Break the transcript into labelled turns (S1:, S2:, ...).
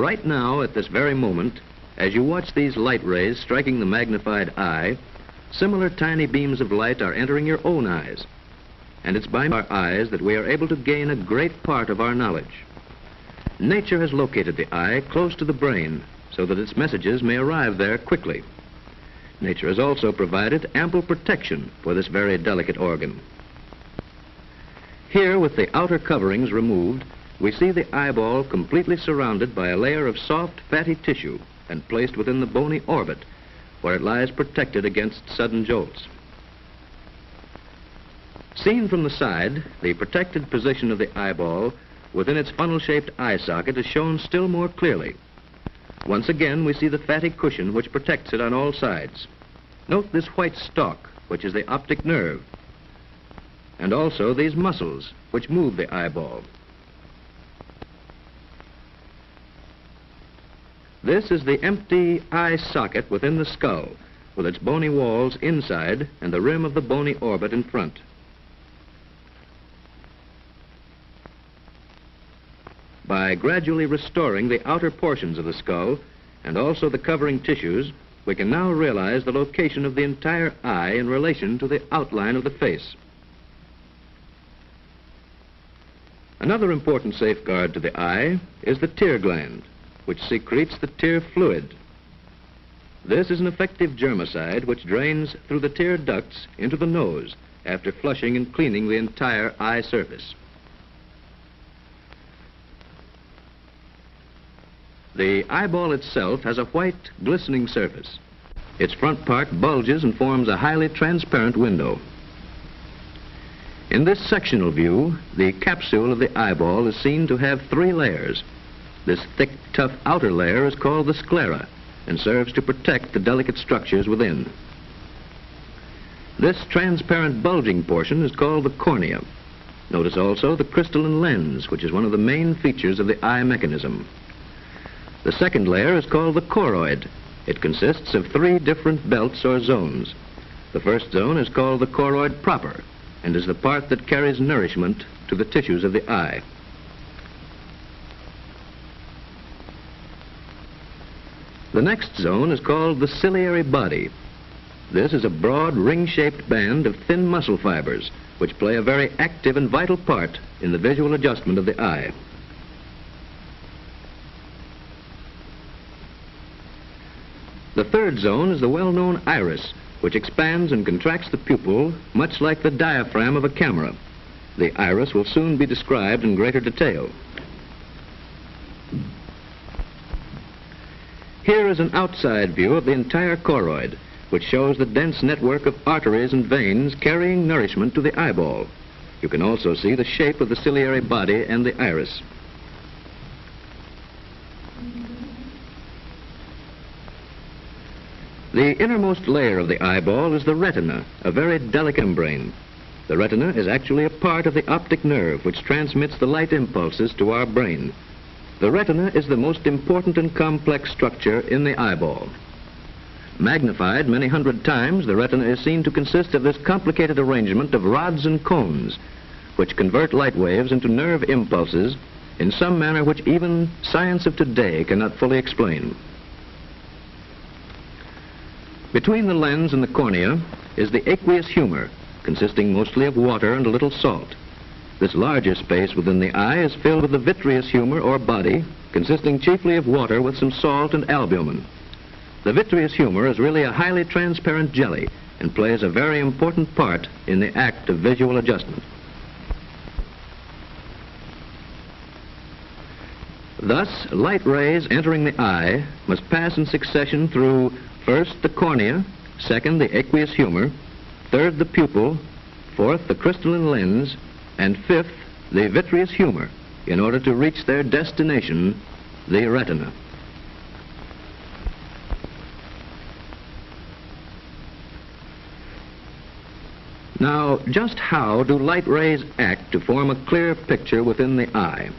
S1: right now, at this very moment, as you watch these light rays striking the magnified eye, similar tiny beams of light are entering your own eyes. And it's by our eyes that we are able to gain a great part of our knowledge. Nature has located the eye close to the brain so that its messages may arrive there quickly. Nature has also provided ample protection for this very delicate organ. Here, with the outer coverings removed, we see the eyeball completely surrounded by a layer of soft, fatty tissue and placed within the bony orbit, where it lies protected against sudden jolts. Seen from the side, the protected position of the eyeball within its funnel-shaped eye socket is shown still more clearly. Once again, we see the fatty cushion which protects it on all sides. Note this white stalk, which is the optic nerve, and also these muscles which move the eyeball. This is the empty eye socket within the skull, with its bony walls inside and the rim of the bony orbit in front. By gradually restoring the outer portions of the skull and also the covering tissues, we can now realize the location of the entire eye in relation to the outline of the face. Another important safeguard to the eye is the tear gland, which secretes the tear fluid. This is an effective germicide which drains through the tear ducts into the nose after flushing and cleaning the entire eye surface. The eyeball itself has a white, glistening surface. Its front part bulges and forms a highly transparent window. In this sectional view, the capsule of the eyeball is seen to have 3 layers. This thick, tough outer layer is called the sclera and serves to protect the delicate structures within. This transparent bulging portion is called the cornea. Notice also the crystalline lens, which is one of the main features of the eye mechanism. The second layer is called the choroid. It consists of 3 different belts or zones. The first zone is called the choroid proper and is the part that carries nourishment to the tissues of the eye. The next zone is called the ciliary body. This is a broad ring-shaped band of thin muscle fibers which play a very active and vital part in the visual adjustment of the eye. The third zone is the well-known iris, which expands and contracts the pupil much like the diaphragm of a camera. The iris will soon be described in greater detail. Here is an outside view of the entire choroid, which shows the dense network of arteries and veins carrying nourishment to the eyeball. You can also see the shape of the ciliary body and the iris. The innermost layer of the eyeball is the retina, a very delicate membrane. The retina is actually a part of the optic nerve which transmits the light impulses to our brain. The retina is the most important and complex structure in the eyeball. Magnified many hundred times, the retina is seen to consist of this complicated arrangement of rods and cones, which convert light waves into nerve impulses in some manner which even science of today cannot fully explain. Between the lens and the cornea is the aqueous humor, consisting mostly of water and a little salt. This larger space within the eye is filled with the vitreous humor or body, consisting chiefly of water with some salt and albumin. The vitreous humor is really a highly transparent jelly and plays a very important part in the act of visual adjustment. Thus, light rays entering the eye must pass in succession through first the cornea, second the aqueous humor, third the pupil, fourth the crystalline lens, and fifth the vitreous humor in order to reach their destination, the retina. Now, just how do light rays act to form a clear picture within the eye?